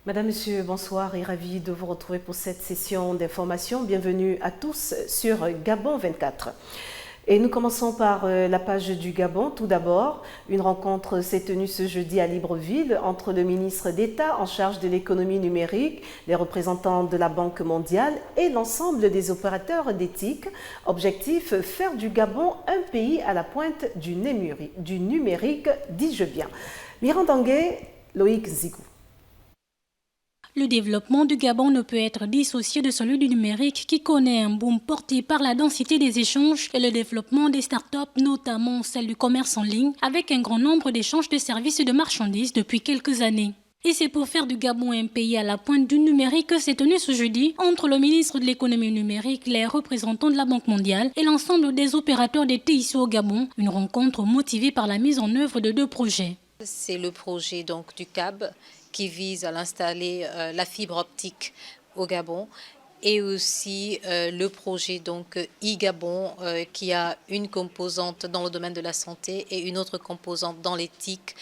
Madame, Monsieur, bonsoir et ravi de vous retrouver pour cette session d'information. Bienvenue à tous sur Gabon 24. Et nous commençons par la page du Gabon. Tout d'abord, une rencontre s'est tenue ce jeudi à Libreville entre le ministre d'État en charge de l'économie numérique, les représentants de la Banque mondiale et l'ensemble des opérateurs d'éthique. Objectif, faire du Gabon un pays à la pointe du numérique, dis-je bien. Mirandangé, Loïc Zigou. Le développement du Gabon ne peut être dissocié de celui du numérique qui connaît un boom porté par la densité des échanges et le développement des startups, notamment celle du commerce en ligne, avec un grand nombre d'échanges de services et de marchandises depuis quelques années. Et c'est pour faire du Gabon un pays à la pointe du numérique que s'est tenu ce jeudi entre le ministre de l'économie numérique, les représentants de la Banque mondiale et l'ensemble des opérateurs des TIC au Gabon, une rencontre motivée par la mise en œuvre de 2 projets. C'est le projet donc du CAB qui vise à l'installer la fibre optique au Gabon et aussi le projet donc e-Gabon qui a une composante dans le domaine de la santé et une autre composante dans l'éthique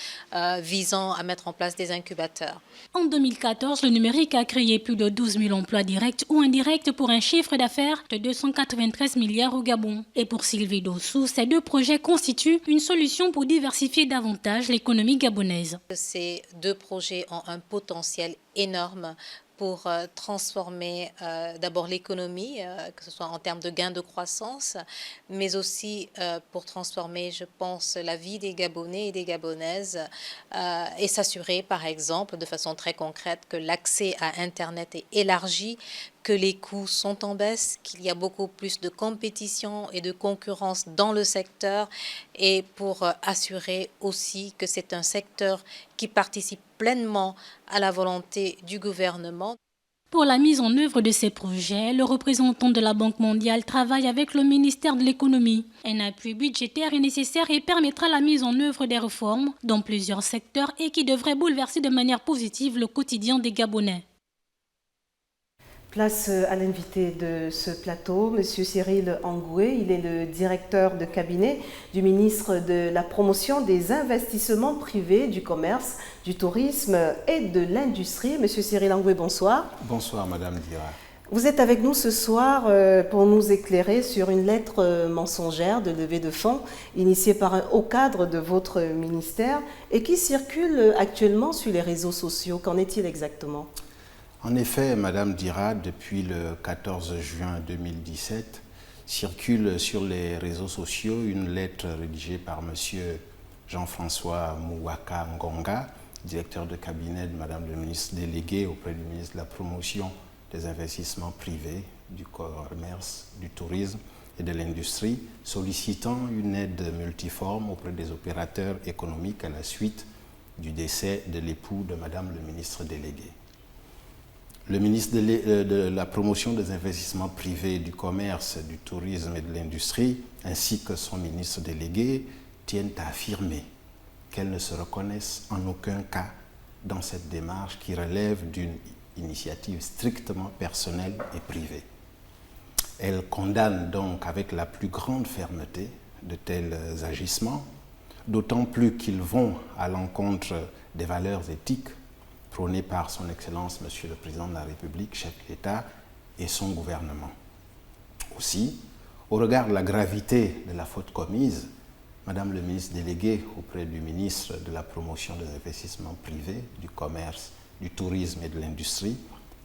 visant à mettre en place des incubateurs. En 2014, le numérique a créé plus de 12 000 emplois directs ou indirects pour un chiffre d'affaires de 293 milliards au Gabon. Et pour Sylvie Dossou, ces 2 projets constituent une solution pour diversifier davantage l'économie gabonaise. Ces 2 projets ont un potentiel énorme pour transformer d'abord l'économie, que ce soit en termes de gains de croissance, mais aussi pour transformer, je pense, la vie des Gabonais et des Gabonaises et s'assurer, par exemple, de façon très concrète, que l'accès à Internet est élargi, que les coûts sont en baisse, qu'il y a beaucoup plus de compétition et de concurrence dans le secteur et pour assurer aussi que c'est un secteur qui participe pleinement à la volonté du gouvernement. Pour la mise en œuvre de ces projets, le représentant de la Banque mondiale travaille avec le ministère de l'économie. Un appui budgétaire est nécessaire et permettra la mise en œuvre des réformes dans plusieurs secteurs et qui devraient bouleverser de manière positive le quotidien des Gabonais. Place à l'invité de ce plateau, M. Cyril Angoué. Il est le directeur de cabinet du ministre de la Promotion des investissements privés, du commerce, du tourisme et de l'industrie. M. Cyril Angoué, bonsoir. Bonsoir, Madame Dira. Vous êtes avec nous ce soir pour nous éclairer sur une lettre mensongère de levée de fonds initiée par un haut cadre de votre ministère et qui circule actuellement sur les réseaux sociaux. Qu'en est-il exactement ? En effet, Madame Dira, depuis le 14 juin 2017, circule sur les réseaux sociaux une lettre rédigée par Monsieur Jean-François Mouwaka Ngonga, directeur de cabinet de Madame le ministre délégué auprès du ministre de la Promotion des investissements privés, du commerce, du tourisme et de l'industrie, sollicitant une aide multiforme auprès des opérateurs économiques à la suite du décès de l'époux de Madame le ministre délégué. Le ministre de la Promotion des investissements privés, du commerce, du tourisme et de l'industrie, ainsi que son ministre délégué, tiennent à affirmer qu'elles ne se reconnaissent en aucun cas dans cette démarche qui relève d'une initiative strictement personnelle et privée. Elles condamnent donc avec la plus grande fermeté de tels agissements, d'autant plus qu'ils vont à l'encontre des valeurs éthiques prôné par son Excellence, Monsieur le Président de la République, chef de l'État et son gouvernement. Aussi, au regard de la gravité de la faute commise, Madame le ministre délégué auprès du ministre de la Promotion des investissements privés, du commerce, du tourisme et de l'industrie,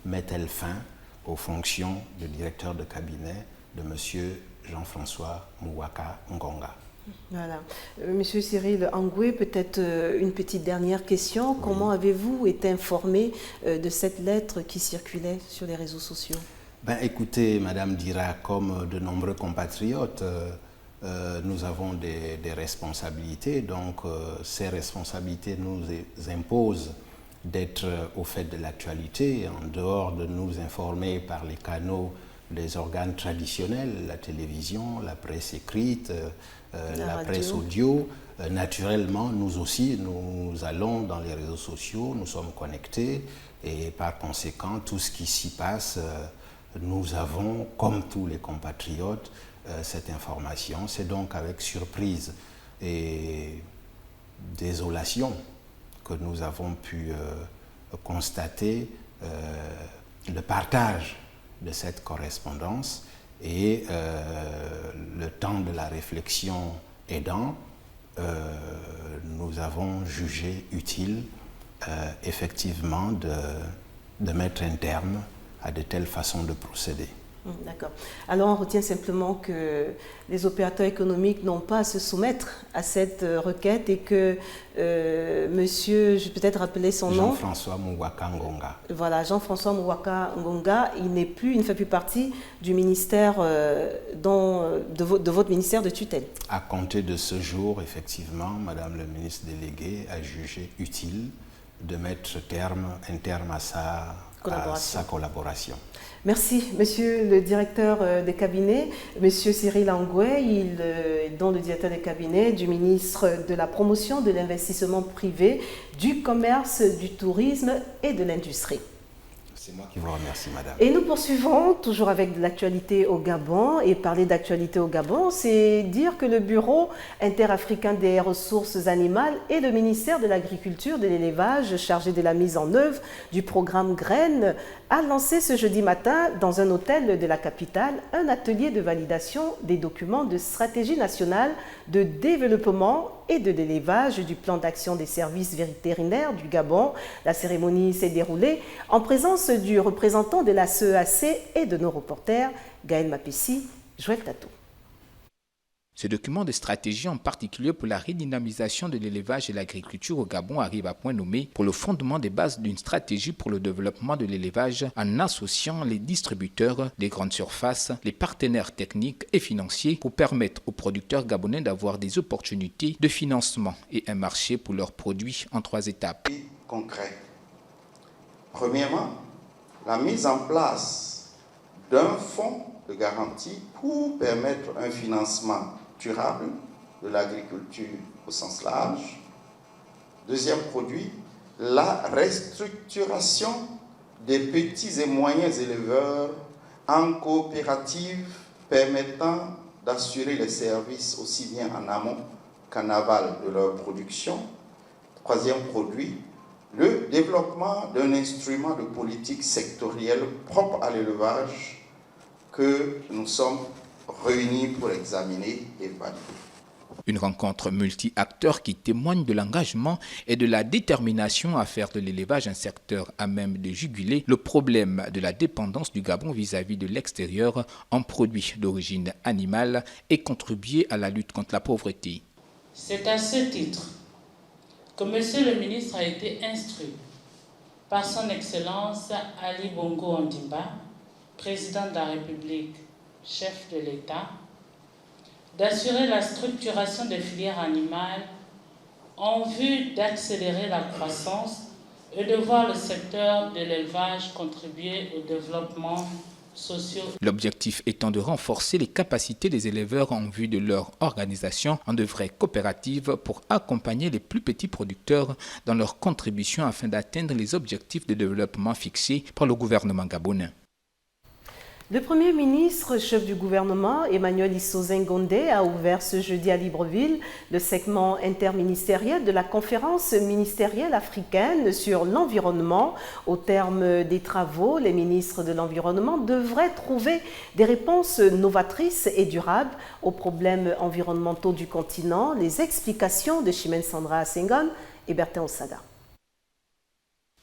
met-elle fin aux fonctions de directeur de cabinet de Monsieur Jean-François Mouwaka Ngonga. Voilà. Monsieur Cyril Angoué, peut-être une petite dernière question. Oui. Comment avez-vous été informé de cette lettre qui circulait sur les réseaux sociaux ? Écoutez, Madame Dira, comme de nombreux compatriotes, nous avons des responsabilités. Donc, ces responsabilités nous imposent d'être au fait de l'actualité, en dehors de nous informer par les canaux des organes traditionnels, la télévision, la presse écrite, la presse audio. Naturellement, nous aussi, nous allons dans les réseaux sociaux, nous sommes connectés et par conséquent, tout ce qui s'y passe, nous avons, comme tous les compatriotes, cette information. C'est donc avec surprise et désolation que nous avons pu constater le partage de cette correspondance et le temps de la réflexion aidant, nous avons jugé utile effectivement de mettre un terme à de telles façons de procéder. D'accord. Alors on retient simplement que les opérateurs économiques n'ont pas à se soumettre à cette requête et que monsieur, je vais peut-être rappeler son nom. Jean-François Mouwaka Ngonga. Voilà, Jean-François Mouwaka Ngonga, il ne fait plus partie du ministère de votre ministère de tutelle. À compter de ce jour, effectivement, Madame le ministre délégué a jugé utile de mettre un terme à sa collaboration. Merci, monsieur le directeur de cabinet, monsieur Cyril Angoué, il est donc le directeur de cabinet du ministre de la Promotion de l'investissement privé, du commerce, du tourisme et de l'industrie. C'est moi qui vous remercie, madame. Et nous poursuivons toujours avec l'actualité au Gabon. Et parler d'actualité au Gabon, c'est dire que le Bureau interafricain des ressources animales et le ministère de l'Agriculture et de l'Élevage, chargé de la mise en œuvre du programme Graines, a lancé ce jeudi matin, dans un hôtel de la capitale, un atelier de validation des documents de stratégie nationale de développement et de l'élevage du plan d'action des services vétérinaires du Gabon. La cérémonie s'est déroulée en présence du représentant de la CEAC et de nos reporters, Gaël Mapessi, Joël Tatou. Ce document de stratégie, en particulier pour la redynamisation de l'élevage et l'agriculture au Gabon, arrive à point nommé pour le fondement des bases d'une stratégie pour le développement de l'élevage en associant les distributeurs, les grandes surfaces, les partenaires techniques et financiers pour permettre aux producteurs gabonais d'avoir des opportunités de financement et un marché pour leurs produits en 3 étapes. Concret. Premièrement, la mise en place d'un fonds de garantie pour permettre un financement durable de l'agriculture au sens large. Deuxième produit, la restructuration des petits et moyens éleveurs en coopérative permettant d'assurer les services aussi bien en amont qu'en aval de leur production. Troisième produit, le développement d'un instrument de politique sectorielle propre à l'élevage que nous sommes réunis pour examiner et valider. Une rencontre multi-acteurs qui témoigne de l'engagement et de la détermination à faire de l'élevage un secteur à même de juguler le problème de la dépendance du Gabon vis-à-vis de l'extérieur en produits d'origine animale et contribuer à la lutte contre la pauvreté. C'est à ce titre que Monsieur le ministre a été instruit par son Excellence Ali Bongo Ondimba, président de la République, chef de l'État, d'assurer la structuration des filières animales en vue d'accélérer la croissance et de voir le secteur de l'élevage contribuer au développement social. L'objectif étant de renforcer les capacités des éleveurs en vue de leur organisation en de vraies coopératives pour accompagner les plus petits producteurs dans leur contribution afin d'atteindre les objectifs de développement fixés par le gouvernement gabonais. Le Premier ministre, chef du gouvernement, Emmanuel Issoze Ngondé, a ouvert ce jeudi à Libreville le segment interministériel de la conférence ministérielle africaine sur l'environnement. Au terme des travaux, les ministres de l'environnement devraient trouver des réponses novatrices et durables aux problèmes environnementaux du continent. Les explications de Chimène Sandra Senghon et Bertin Osaga.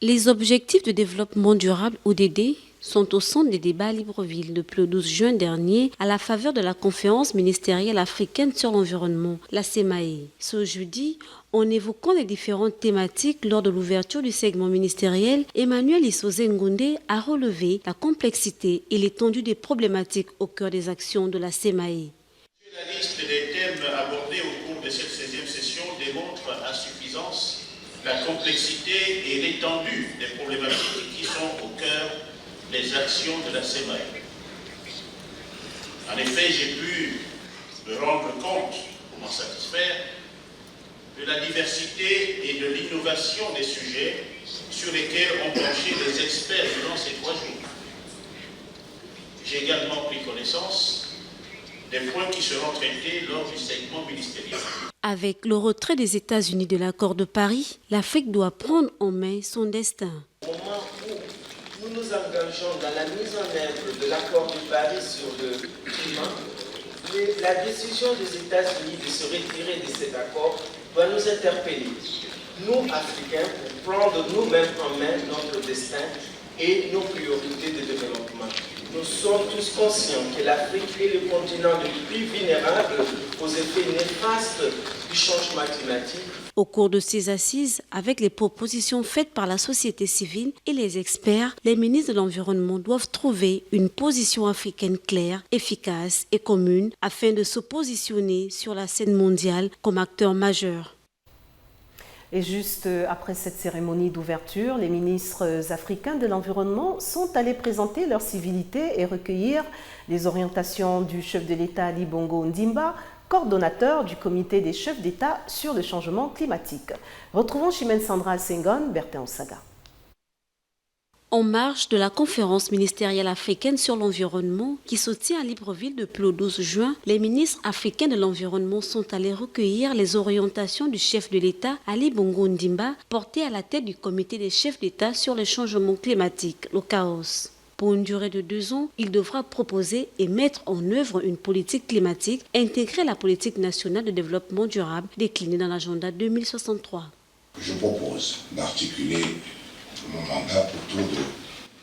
Les objectifs de développement durable, ODD, sont au centre des débats à Libreville depuis le 12 juin dernier à la faveur de la conférence ministérielle africaine sur l'environnement, la CEMAE. Ce jeudi, en évoquant les différentes thématiques lors de l'ouverture du segment ministériel, Emmanuel Issoze Ngondé a relevé la complexité et l'étendue des problématiques au cœur des actions de la CEMAE. La liste des thèmes abordés au cours de cette 16e session démontre à suffisance la complexité et l'étendue des problématiques qui sont au cœur des actions de la CEMAE. En effet, j'ai pu me rendre compte, pour m'en satisfaire, de la diversité et de l'innovation des sujets sur lesquels ont planché les experts durant ces 3 jours. J'ai également pris connaissance des points qui seront traités lors du segment ministériel. Avec le retrait des États-Unis de l'accord de Paris, l'Afrique doit prendre en main son destin. Au moment où nous nous engageons dans la mise en œuvre de l'accord de Paris sur le climat, la décision des États-Unis de se retirer de cet accord va nous interpeller. Nous, Africains, pour prendre nous-mêmes en main notre destin et nos priorités de développement. Nous sommes tous conscients que l'Afrique est le continent le plus vulnérable aux effets néfastes du changement climatique. Au cours de ces assises, avec les propositions faites par la société civile et les experts, les ministres de l'Environnement doivent trouver une position africaine claire, efficace et commune afin de se positionner sur la scène mondiale comme acteur majeur. Et juste après cette cérémonie d'ouverture, les ministres africains de l'Environnement sont allés présenter leur civilité et recueillir les orientations du chef de l'État Ali Bongo Ondimba, coordonnateur du comité des chefs d'État sur le changement climatique. Retrouvons Chimène Sandra Senghon, Bertin Osaga. En marge de la conférence ministérielle africaine sur l'environnement qui se tient à Libreville depuis le 12 juin, les ministres africains de l'environnement sont allés recueillir les orientations du chef de l'État Ali Bongo Ondimba, porté à la tête du comité des chefs d'État sur le changement climatique, le CAOS. Pour une durée de 2 ans, il devra proposer et mettre en œuvre une politique climatique, intégrer la politique nationale de développement durable déclinée dans l'agenda 2063. Je propose d'articuler mon mandat autour de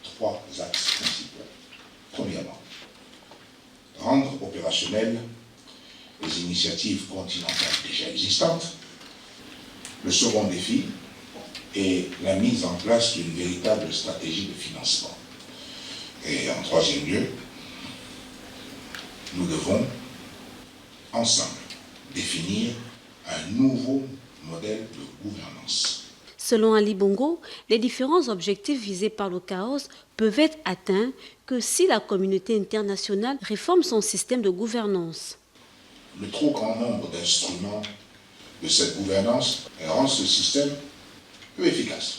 3 axes principaux. Premièrement, rendre opérationnelles les initiatives continentales déjà existantes. Le second défi est la mise en place d'une véritable stratégie de financement. Et en troisième lieu, nous devons ensemble définir un nouveau modèle de gouvernance. Selon Ali Bongo, les différents objectifs visés par le CAOS peuvent être atteints que si la communauté internationale réforme son système de gouvernance. Le trop grand nombre d'instruments de cette gouvernance rend ce système peu efficace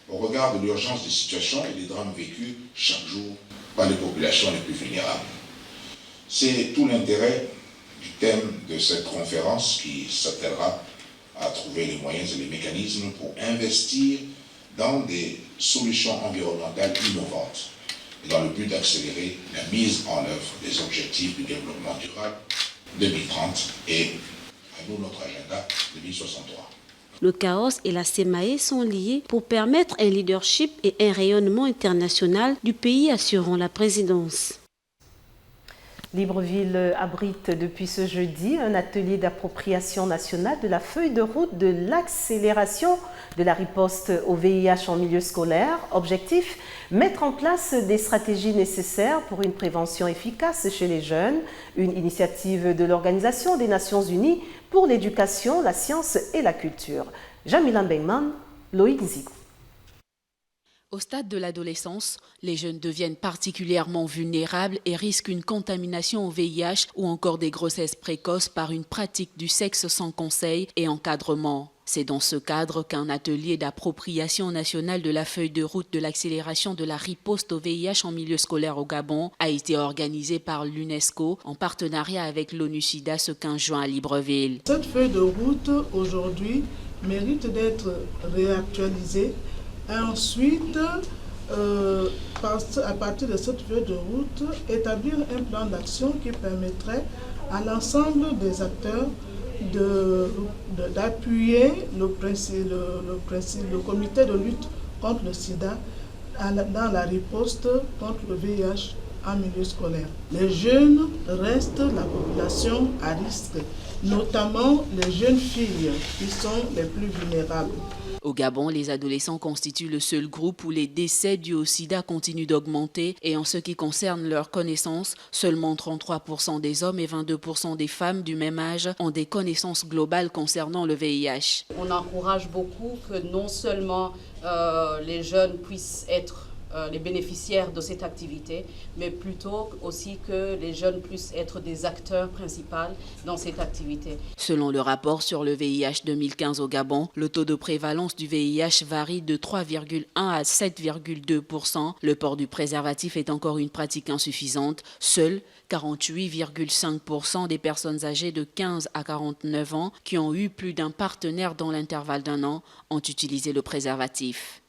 au regard de l'urgence des situations et des drames vécus chaque jour par les populations les plus vulnérables. C'est tout l'intérêt du thème de cette conférence qui s'attellera à trouver les moyens et les mécanismes pour investir dans des solutions environnementales innovantes et dans le but d'accélérer la mise en œuvre des objectifs du développement durable 2030 et à nous notre agenda 2063. Le CAOS et la CEMAE sont liés pour permettre un leadership et un rayonnement international du pays assurant la présidence. Libreville abrite depuis ce jeudi un atelier d'appropriation nationale de la feuille de route de l'accélération de la riposte au VIH en milieu scolaire. Objectif, mettre en place des stratégies nécessaires pour une prévention efficace chez les jeunes, une initiative de l'Organisation des Nations Unies pour l'éducation, la science et la culture. Jamilan Bengman, Loïc Nzikou. Au stade de l'adolescence, les jeunes deviennent particulièrement vulnérables et risquent une contamination au VIH ou encore des grossesses précoces par une pratique du sexe sans conseil et encadrement. C'est dans ce cadre qu'un atelier d'appropriation nationale de la feuille de route de l'accélération de la riposte au VIH en milieu scolaire au Gabon a été organisé par l'UNESCO en partenariat avec l'ONU-SIDA ce 15 juin à Libreville. Cette feuille de route aujourd'hui mérite d'être réactualisée. Ensuite, à partir de cette feuille de route, établir un plan d'action qui permettrait à l'ensemble des acteurs d'appuyer le comité de lutte contre le sida dans la riposte contre le VIH en milieu scolaire. Les jeunes restent la population à risque, notamment les jeunes filles qui sont les plus vulnérables. Au Gabon, les adolescents constituent le seul groupe où les décès dus au sida continuent d'augmenter et en ce qui concerne leurs connaissances, seulement 33% des hommes et 22% des femmes du même âge ont des connaissances globales concernant le VIH. On encourage beaucoup que non seulement les jeunes puissent être les bénéficiaires de cette activité, mais plutôt aussi que les jeunes puissent être des acteurs principaux dans cette activité. Selon le rapport sur le VIH 2015 au Gabon, le taux de prévalence du VIH varie de 3,1 à 7,2%. Le port du préservatif est encore une pratique insuffisante. Seuls 48,5% des personnes âgées de 15 à 49 ans qui ont eu plus d'un partenaire dans l'intervalle d'un an ont utilisé le préservatif.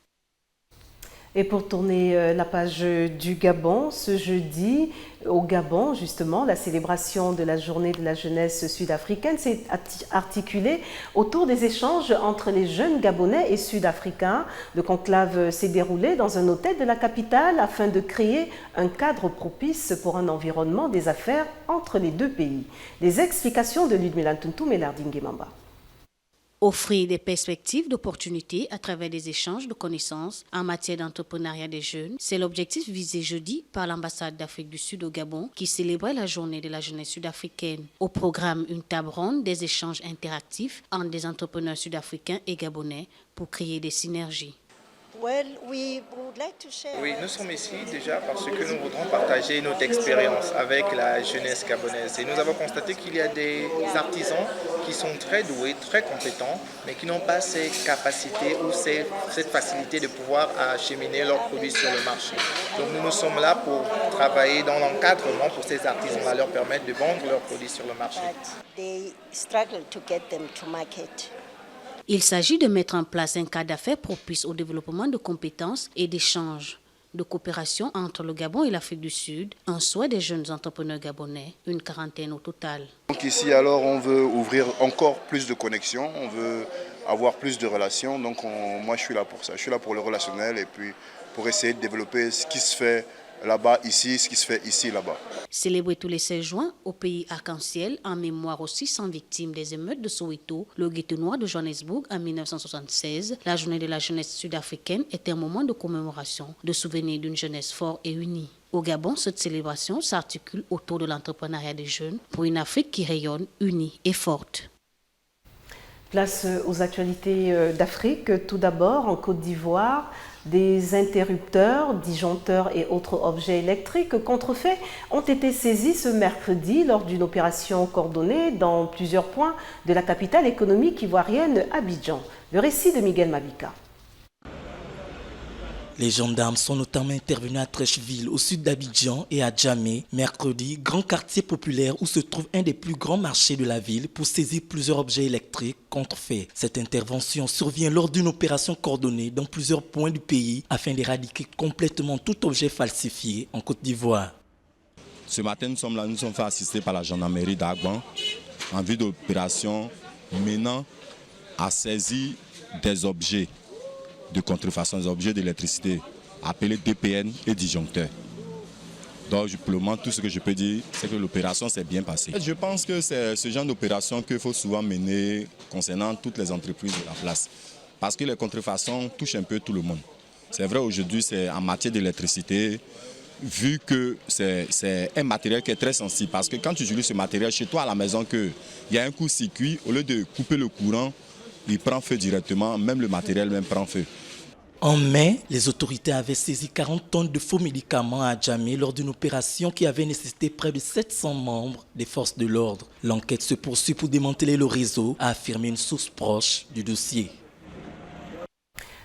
Et pour tourner la page du Gabon, ce jeudi, au Gabon, justement, la célébration de la journée de la jeunesse sud-africaine s'est articulée autour des échanges entre les jeunes Gabonais et Sud-Africains. Le conclave s'est déroulé dans un hôtel de la capitale afin de créer un cadre propice pour un environnement des affaires entre les deux pays. Les explications de Ludmila Ntuntum et Lardingue Mamba. Offrir des perspectives d'opportunités à travers des échanges de connaissances en matière d'entrepreneuriat des jeunes, c'est l'objectif visé jeudi par l'ambassade d'Afrique du Sud au Gabon qui célébrait la journée de la jeunesse sud-africaine. Au programme, une table ronde des échanges interactifs entre des entrepreneurs sud-africains et gabonais pour créer des synergies. Oui, nous sommes ici déjà parce que nous voudrons partager notre expérience avec la jeunesse gabonaise. Et nous avons constaté qu'il y a des artisans qui sont très doués, très compétents, mais qui n'ont pas ces capacités ou cette facilité de pouvoir acheminer leurs produits sur le marché. Donc nous sommes là pour travailler dans l'encadrement pour ces artisans-là, leur permettre de vendre leurs produits sur le marché. Il s'agit de mettre en place un cadre d'affaires propice au développement de compétences et d'échanges, de coopération entre le Gabon et l'Afrique du Sud, un souhait des jeunes entrepreneurs gabonais, une quarantaine au total. Donc ici, alors, on veut ouvrir encore plus de connexions, on veut avoir plus de relations. Donc moi, je suis là pour ça. Je suis là pour le relationnel et puis pour essayer de développer ce qui se fait là-bas, ici, ce qui se fait ici, là-bas. Célébré tous les 16 juin au pays arc-en-ciel en mémoire aux 600 victimes des émeutes de Soweto, le ghetto noir de Johannesburg en 1976, la journée de la jeunesse sud-africaine est un moment de commémoration, de souvenir d'une jeunesse forte et unie. Au Gabon, cette célébration s'articule autour de l'entrepreneuriat des jeunes pour une Afrique qui rayonne, unie et forte. Place aux actualités d'Afrique. Tout d'abord, en Côte d'Ivoire, des interrupteurs, disjoncteurs et autres objets électriques contrefaits ont été saisis ce mercredi lors d'une opération coordonnée dans plusieurs points de la capitale économique ivoirienne, Abidjan. Le récit de Miguel Mabika. Les gendarmes sont notamment intervenus à Trècheville, au sud d'Abidjan, et à Djamé, mercredi, grand quartier populaire où se trouve un des plus grands marchés de la ville, pour saisir plusieurs objets électriques contrefaits. Cette intervention survient lors d'une opération coordonnée dans plusieurs points du pays afin d'éradiquer complètement tout objet falsifié en Côte d'Ivoire. Ce matin, nous sommes fait assister par la gendarmerie d'Agban en vue d'opération menant à saisir des objets de contrefaçon, des objets d'électricité appelés DPN et disjoncteurs. Donc pour le moment, tout ce que je peux dire, c'est que l'opération s'est bien passée. Je pense que c'est ce genre d'opération qu'il faut souvent mener concernant toutes les entreprises de la place. Parce que les contrefaçons touchent un peu tout le monde. C'est vrai, aujourd'hui, c'est en matière d'électricité, vu que c'est un matériel qui est très sensible. Parce que quand tu utilises ce matériel chez toi à la maison, qu'il y a un court-circuit, au lieu de couper le courant, il prend feu directement, même le matériel même prend feu. En mai, les autorités avaient saisi 40 tonnes de faux médicaments à Djamé lors d'une opération qui avait nécessité près de 700 membres des forces de l'ordre. L'enquête se poursuit pour démanteler le réseau, a affirmé une source proche du dossier.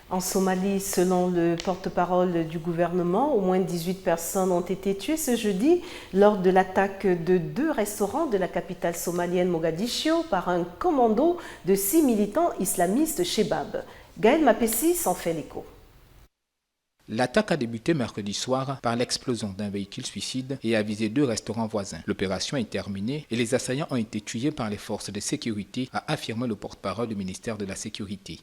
En Somalie, selon le porte-parole du gouvernement, au moins 18 personnes ont été tuées ce jeudi lors de l'attaque de 2 restaurants de la capitale somalienne Mogadiscio par un commando de 6 militants islamistes Shebab. Gaël Mapessi s'en fait l'écho. L'attaque a débuté mercredi soir par l'explosion d'un véhicule suicide et a visé 2 restaurants voisins. L'opération est terminée et les assaillants ont été tués par les forces de sécurité, a affirmé le porte-parole du ministère de la Sécurité.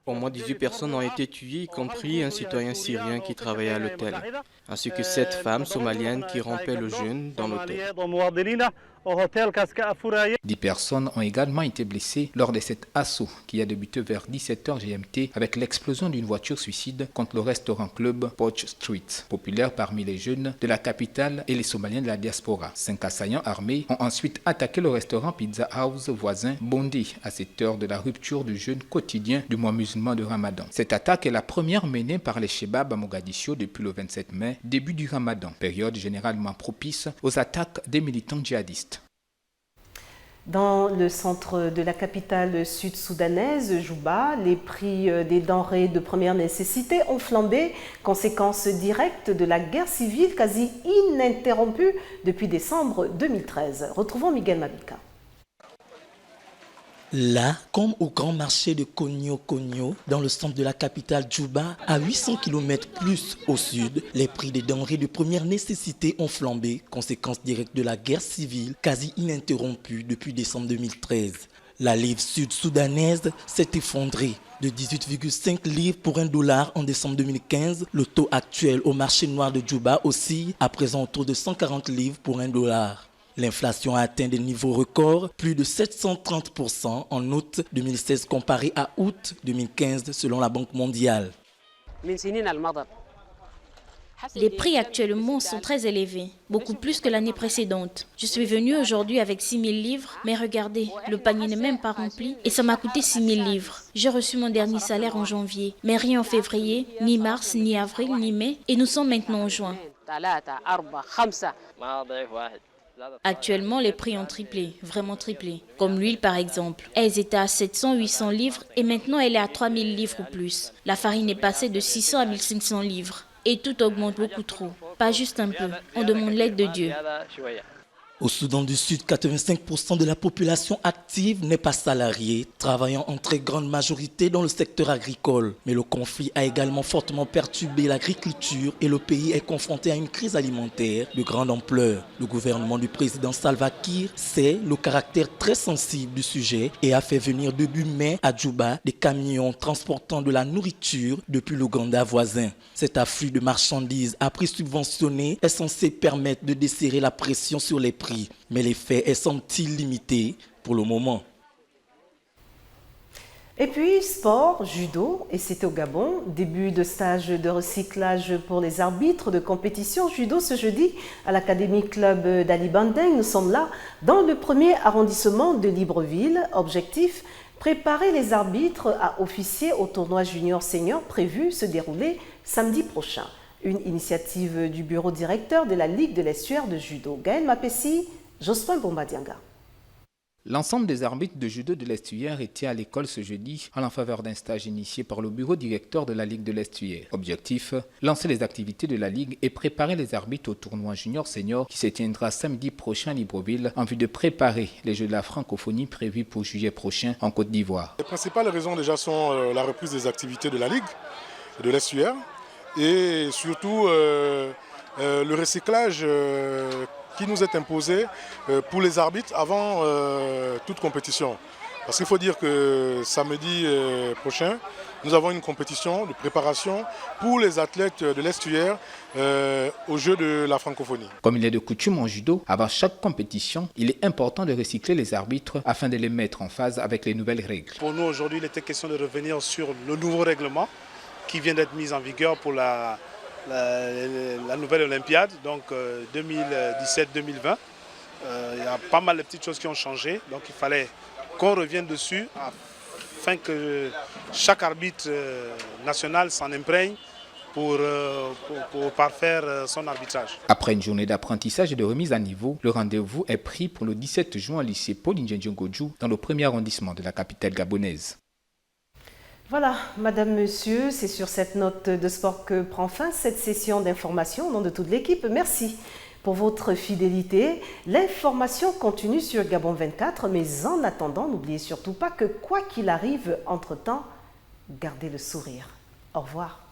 Au moins 18 personnes ont été tuées, y compris un citoyen syrien qui travaillait à l'hôtel, ainsi que 7 femmes somaliennes qui rompaient le jeûne dans l'hôtel. 10 personnes ont également été blessées lors de cet assaut qui a débuté vers 17h GMT avec l'explosion d'une voiture suicide contre le restaurant club Poch Street, populaire parmi les jeunes de la capitale et les Somaliens de la diaspora. 5 assaillants armés ont ensuite attaqué le restaurant Pizza House voisin Bondi à cette heure de la rupture du jeûne quotidien du mois musulman de Ramadan. Cette attaque est la première menée par les Chebab à Mogadiscio depuis le 27 mai, début du Ramadan, période généralement propice aux attaques des militants djihadistes. Dans le centre de la capitale sud-soudanaise, Juba, les prix des denrées de première nécessité ont flambé, conséquence directe de la guerre civile quasi ininterrompue depuis décembre 2013. Retrouvons Miguel Mabika. Là, comme au grand marché de Konyo, dans le centre de la capitale Juba, à 800 km plus au sud, les prix des denrées de première nécessité ont flambé, conséquence directe de la guerre civile quasi ininterrompue depuis décembre 2013. La livre sud-soudanaise s'est effondrée de 18,5 livres pour $1 en décembre 2015. Le taux actuel au marché noir de Juba oscille à présent autour de 140 livres pour $1. L'inflation a atteint des niveaux records, plus de 730% en août 2016 comparé à août 2015 selon la Banque mondiale. Les prix actuellement sont très élevés, beaucoup plus que l'année précédente. Je suis venu aujourd'hui avec 6 000 livres, mais regardez, le panier n'est même pas rempli et ça m'a coûté 6 000 livres. J'ai reçu mon dernier salaire en janvier, mais rien en février, ni mars, ni avril, ni mai, et nous sommes maintenant en juin. Actuellement, les prix ont triplé, vraiment triplé. Comme l'huile par exemple. Elles étaient à 700-800 livres et maintenant elle est à 3000 livres ou plus. La farine est passée de 600 à 1500 livres. Et tout augmente beaucoup trop. Pas juste un peu. On demande l'aide de Dieu. Au Soudan du Sud, 85% de la population active n'est pas salariée, travaillant en très grande majorité dans le secteur agricole. Mais le conflit a également fortement perturbé l'agriculture et le pays est confronté à une crise alimentaire de grande ampleur. Le gouvernement du président Salva Kiir sait le caractère très sensible du sujet et a fait venir début mai à Juba des camions transportant de la nourriture depuis l'Ouganda voisin. Cet afflux de marchandises à prix subventionné est censé permettre de desserrer la pression sur les prix. Mais l'effet semble-t-il limité pour le moment. Et puis, sport, judo, et c'était au Gabon. Début de stage de recyclage pour les arbitres de compétition judo ce jeudi à l'Académie Club d'Ali Bandeng. Nous sommes là dans le premier arrondissement de Libreville. Objectif, préparer les arbitres à officier au tournoi junior senior prévu se dérouler samedi prochain. Une initiative du bureau directeur de la Ligue de l'estuaire de judo. Gaël Mapessi, Jospin Bombadianga. L'ensemble des arbitres de judo de l'estuaire étaient à l'école ce jeudi en faveur d'un stage initié par le bureau directeur de la Ligue de l'estuaire. Objectif, lancer les activités de la Ligue et préparer les arbitres au tournoi junior senior qui se tiendra samedi prochain à Libreville en vue de préparer les Jeux de la francophonie prévus pour juillet prochain en Côte d'Ivoire. Les principales raisons déjà sont la reprise des activités de la Ligue de l'estuaire et surtout le recyclage qui nous est imposé pour les arbitres avant toute compétition. Parce qu'il faut dire que samedi prochain, nous avons une compétition de préparation pour les athlètes de l'estuaire aux Jeux de la francophonie. Comme il est de coutume en judo, avant chaque compétition, il est important de recycler les arbitres afin de les mettre en phase avec les nouvelles règles. Pour nous aujourd'hui, il était question de revenir sur le nouveau règlement qui vient d'être mis en vigueur pour la nouvelle Olympiade, donc 2017-2020. Il y a pas mal de petites choses qui ont changé, donc il fallait qu'on revienne dessus afin que chaque arbitre national s'en imprègne pour parfaire son arbitrage. Après une journée d'apprentissage et de remise à niveau, le rendez-vous est pris pour le 17 juin au lycée Paul Ndjengongodjou dans le premier arrondissement de la capitale gabonaise. Voilà, Madame, Monsieur, c'est sur cette note de sport que prend fin cette session d'information au nom de toute l'équipe. Merci pour votre fidélité. L'information continue sur Gabon 24, mais en attendant, n'oubliez surtout pas que quoi qu'il arrive, entre-temps, gardez le sourire. Au revoir.